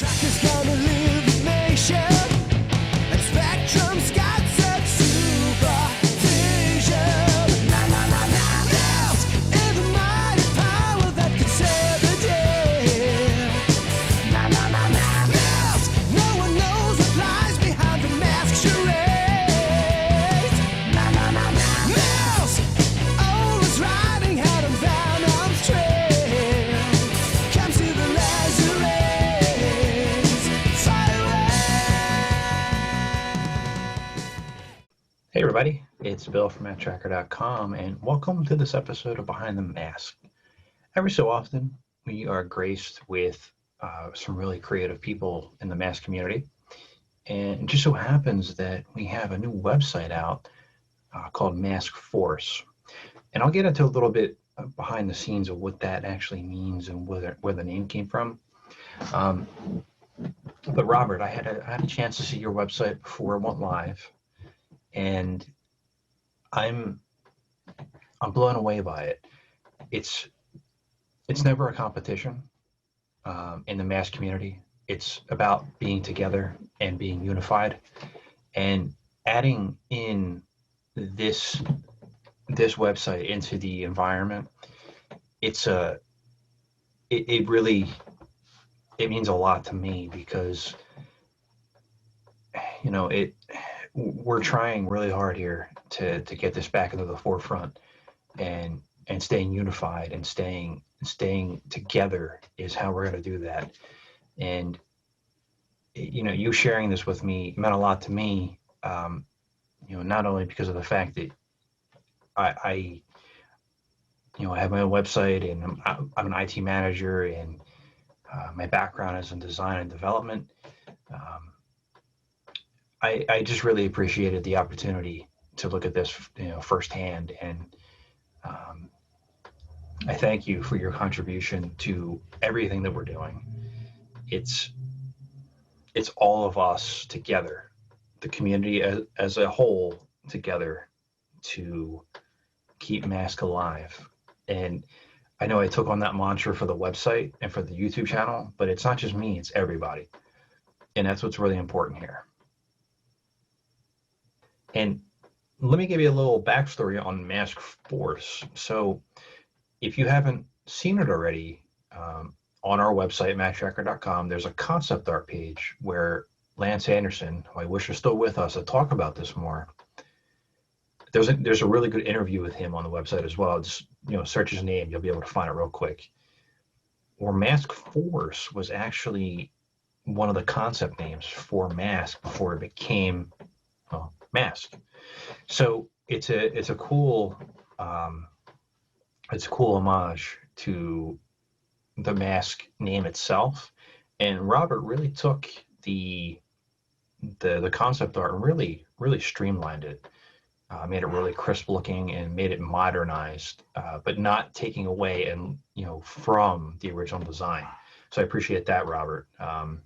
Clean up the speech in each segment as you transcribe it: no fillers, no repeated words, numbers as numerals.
Matt-Trakker's gonna leave the nation, and Spectrum's got such supervision. Mask is a mighty power that could save the day. Mask, no one knows what lies behind the mask charade. Mask, always riding out on Venom's trail. Come to the laser rays, fire away. Hey everybody, it's Bill from Matt-Trakker.com, and welcome to this episode of Behind the Mask. Every so often, we are graced with some really creative people in the mask community, and it just so happens that we have a new website out called Mask Force, and I'll get into a little bit behind the scenes of what that actually means and where the name came from. But Robert, I had a chance to see your website before it went live, and I'm blown away by it. It's never a competition in the mask community. It's about being together and being unified, and adding in this website into the environment. It really means a lot to me because we're trying really hard here to get this back into the forefront, and staying unified and staying together is how we're going to do that. And you sharing this with me meant a lot to me, not only because of the fact that I have my own website, and I'm an IT manager, and my background is in design and development. I just really appreciated the opportunity to look at this, firsthand, and I thank you for your contribution to everything that we're doing. It's all of us together, the community as a whole together, to keep mask alive. And I know I took on that mantra for the website and for the YouTube channel, but it's not just me, it's everybody. And that's what's really important here. And let me give you a little backstory on Mask Force. So if you haven't seen it already, on our website, Matt-Trakker.com, there's a concept art page where Lance Anderson, who I wish was still with us to talk about this more, there's a really good interview with him on the website as well. Just search his name, you'll be able to find it real quick. Or Mask Force was actually one of the concept names for Mask before it became Mask. So it's a cool homage to the Mask name itself. And Robert really took the concept art and really streamlined it, made it really crisp looking and made it modernized, but not taking away from the original design. So I appreciate that, Robert. And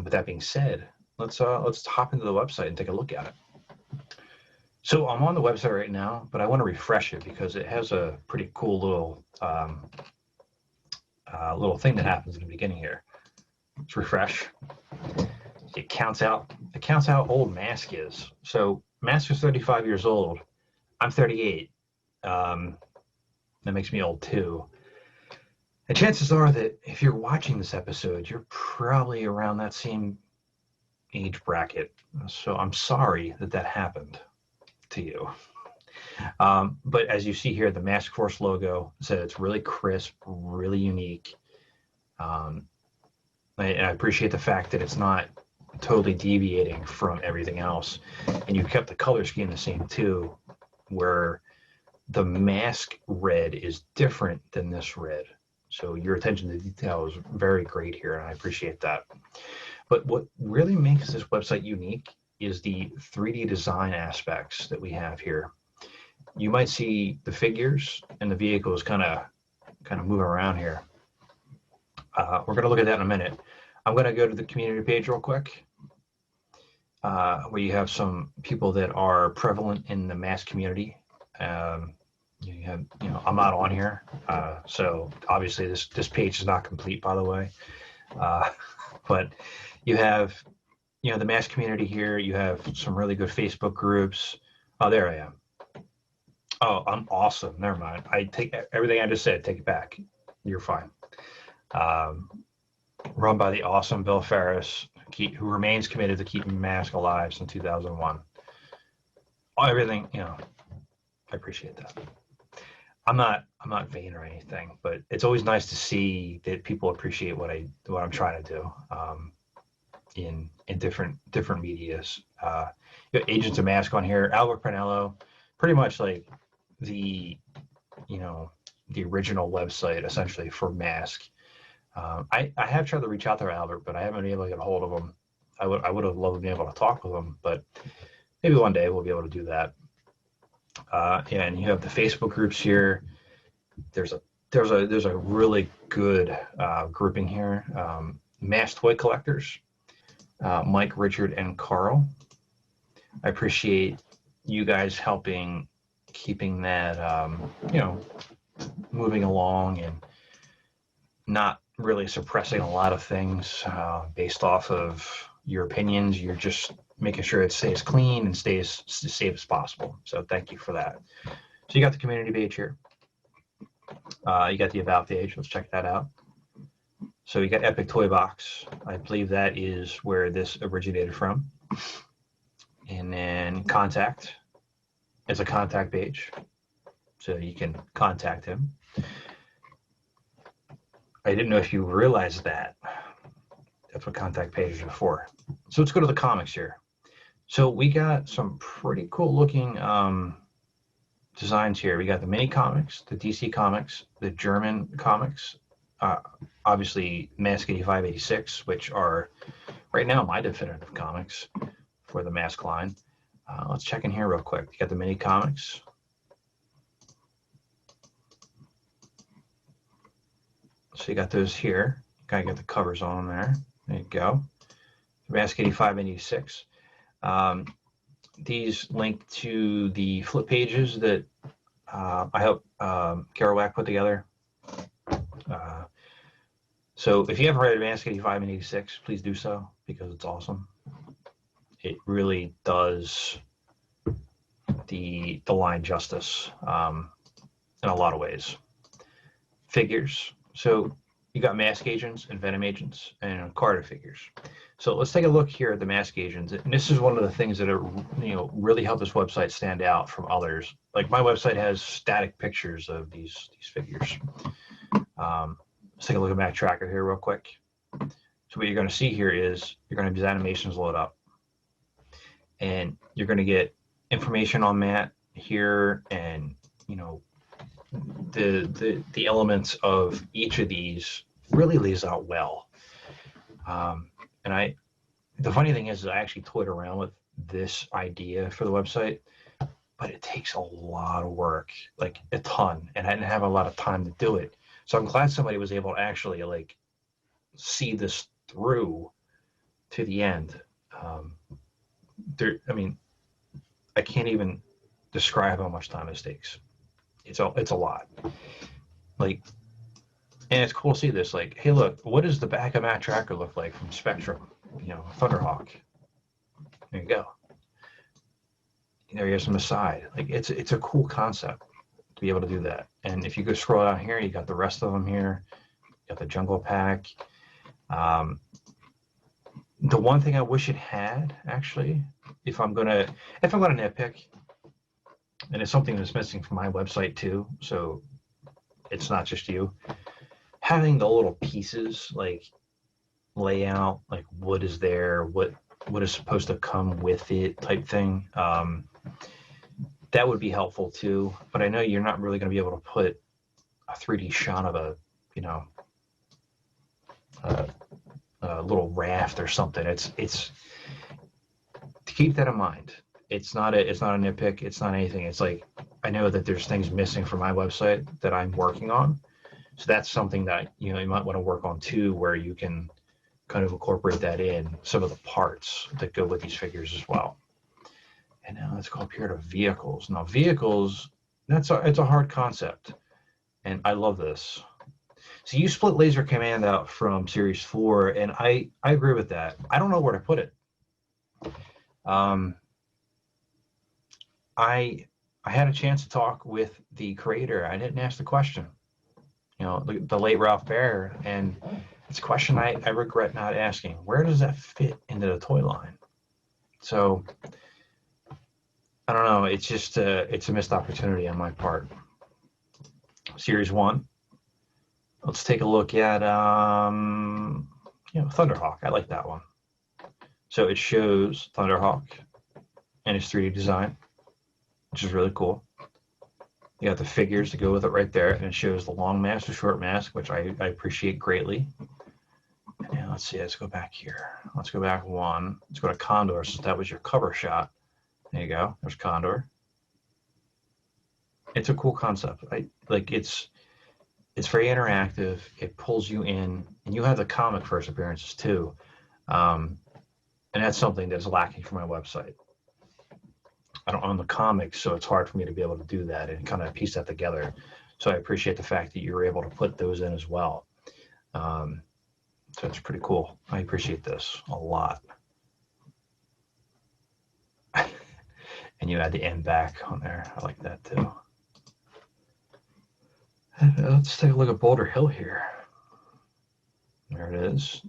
with that being said, let's hop into the website and take a look at it. So I'm on the website right now, but I want to refresh it because it has a pretty cool little thing that happens in the beginning here. Let's refresh. It counts out how old Mask is. So Mask is 35 years old. I'm 38. That makes me old too. And chances are that if you're watching this episode, you're probably around that same age bracket. So I'm sorry that happened to you. But as you see here, the Mask Force logo, so it's really crisp, really unique. And I appreciate the fact that it's not totally deviating from everything else. And you kept the color scheme the same too, where the mask red is different than this red. So your attention to detail is very great here, and I appreciate that. But what really makes this website unique is the 3D design aspects that we have here. You might see the figures and the vehicles kind of moving around here. We're going to look at that in a minute. I'm going to go to the community page real quick, where you have some people that are prevalent in the mask community. You have, I'm not on here, so obviously this page is not complete, by the way. But you have, the mask community here. You have some really good Facebook groups. Oh, there I am. Oh, I'm awesome. Never mind. I take everything I just said. Take it back. You're fine. Run by the awesome Bill Ferris, who remains committed to keeping mask alive since 2001. Everything, I appreciate that. I'm not vain or anything, but it's always nice to see that people appreciate what I'm trying to do in different medias. You got Agents of Mask on here, Albert Pinello, pretty much like the original website essentially for Mask. I have tried to reach out to Albert, but I haven't been able to get a hold of him. I would have loved to be able to talk with him, but maybe one day we'll be able to do that. And you have the Facebook groups here. There's a really good grouping here. Mass toy collectors, Mike, Richard, and Carl. I appreciate you guys helping keeping that moving along and not really suppressing a lot of things based off of your opinions. You're just making sure it stays clean and stays as safe as possible. So thank you for that. So you got the community page here. You got the about page. Let's check that out. So you got Epic Toy Box. I believe that is where this originated from. And then contact. It's a contact page. So you can contact him. I didn't know if you realized that. That's what contact pages are for. So let's go to the comics here. So we got some pretty cool looking designs here. We got the mini comics, the DC comics, the German comics, obviously Mask 85, 86, which are right now my definitive comics for the Mask line. Let's check in here real quick. You got the mini comics. So you got those here. You gotta get the covers on them there. There you go. Mask 85 and 86. These link to the flip pages that I hope Kerouac put together. So if you haven't read Mask 85 and 86, please do so because it's awesome. It really does the line justice in a lot of ways. Figures. So you got Mask Agents and Venom Agents and Carter figures. So let's take a look here at the Mask Agents. And this is one of the things that are, really help this website stand out from others. Like my website has static pictures of these figures. Let's take a look at Matt-Trakker here real quick. So what you're going to see here is you're going to have these animations load up. And you're going to get information on Matt here and, the elements of each of these really lays out well. And the funny thing is I actually toyed around with this idea for the website, but it takes a lot of work, like a ton, and I didn't have a lot of time to do it. So I'm glad somebody was able to actually see this through to the end. I can't even describe how much time it takes. It's a lot. And it's cool to see this. Hey, look, what does the back of Matt-Trakker look like from Spectrum? Thunderhawk. There you go. There he is from the side. It's a cool concept to be able to do that. And if you go scroll down here, you got the rest of them here. You got the Jungle Pack. The one thing I wish it had, actually, if I'm gonna nitpick, and it's something that's missing from my website too, so it's not just you, having the little pieces layout, what is there, what is supposed to come with it type thing, that would be helpful too. But I know you're not really going to be able to put a 3D shot of a little raft or something. It's to keep that in mind. It's not a nitpick. It's not anything. It's I know that there's things missing from my website that I'm working on. So that's something that you might want to work on too, where you can kind of incorporate that in some of the parts that go with these figures as well. And now let's go up here to vehicles. Now vehicles, it's a hard concept, and I love this. So you split laser command out from Series 4, and I agree with that. I don't know where to put it. I had a chance to talk with the creator. I didn't ask the question, the late Ralph Baer, and it's a question I regret not asking. Where does that fit into the toy line? So I don't know. It's just it's a missed opportunity on my part. Series 1. Let's take a look at Thunderhawk. I like that one. So it shows Thunderhawk and his 3D design, which is really cool. You got the figures to go with it right there, and it shows the long mask, the short mask, which I appreciate greatly. And let's see, let's go back here. Let's go back one. Let's go to Condor, since that was your cover shot. There you go. There's Condor. It's a cool concept. It's very interactive. It pulls you in, and you have the comic first appearances too. And that's something that's lacking from my website. I don't own the comics, so it's hard for me to be able to do that and kind of piece that together. So I appreciate the fact that you were able to put those in as well. So it's pretty cool. I appreciate this a lot. And you add the end back on there. I like that too. Let's take a look at Boulder Hill here. There it is.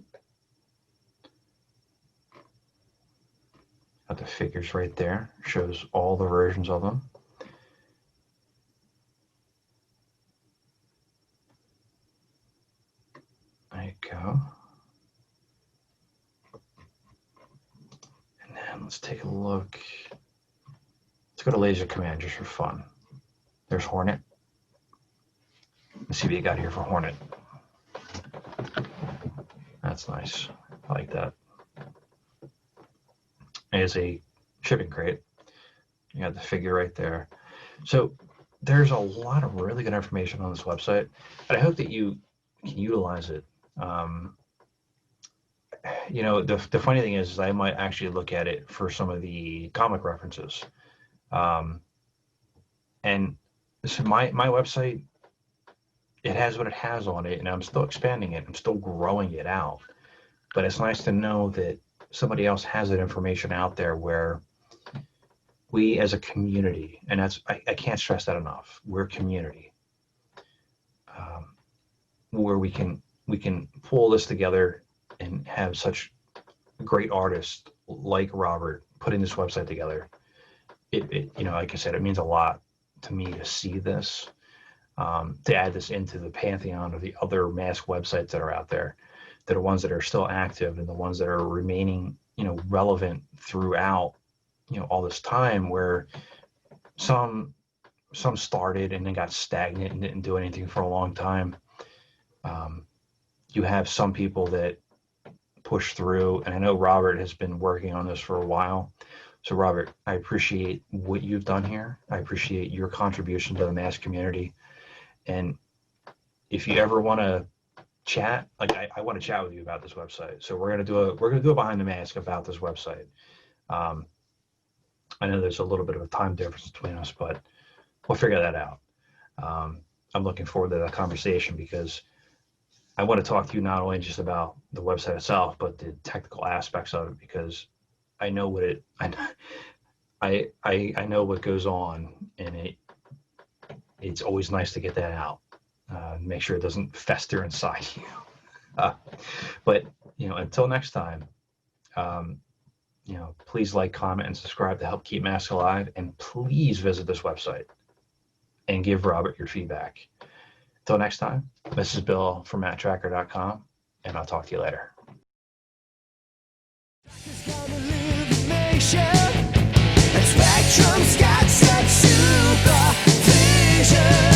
Got the figures right there. Shows all the versions of them. There you go. And then let's take a look. Let's go to Laser Command just for fun. There's Hornet. Let's see what you got here for Hornet. That's nice. I like that. It is a shipping crate. You got the figure right there. So there's a lot of really good information on this website, and I hope that you can utilize it. The funny thing is I might actually look at it for some of the comic references. And so my website, it has what it has on it, and I'm still expanding it. I'm still growing it out. But it's nice to know that somebody else has that information out there where we as a community, and that's I can't stress that enough, we're a community, where we can pull this together and have such great artists like Robert putting this website together. It like I said, it means a lot to me to see this, to add this into the pantheon of the other mask websites that are out there, that are ones that are still active and the ones that are remaining, relevant throughout, all this time, where some started and then got stagnant and didn't do anything for a long time. You have some people that push through, and I know Robert has been working on this for a while. So Robert, I appreciate what you've done here. I appreciate your contribution to the mask community. And if you ever want to chat, I want to chat with you about this website. So we're gonna do a behind the mask about this website. I know there's a little bit of a time difference between us, but we'll figure that out. I'm looking forward to that conversation because I want to talk to you not only just about the website itself, but the technical aspects of it, because I know what I know what goes on, and it's always nice to get that out. Make sure it doesn't fester inside you. But until next time, please like, comment, and subscribe to help keep masks alive, and please visit this website and give Robert your feedback. Until next time, this is Bill from Matt-Trakker.com, and I'll talk to you later. And Spectrum's got such super vision.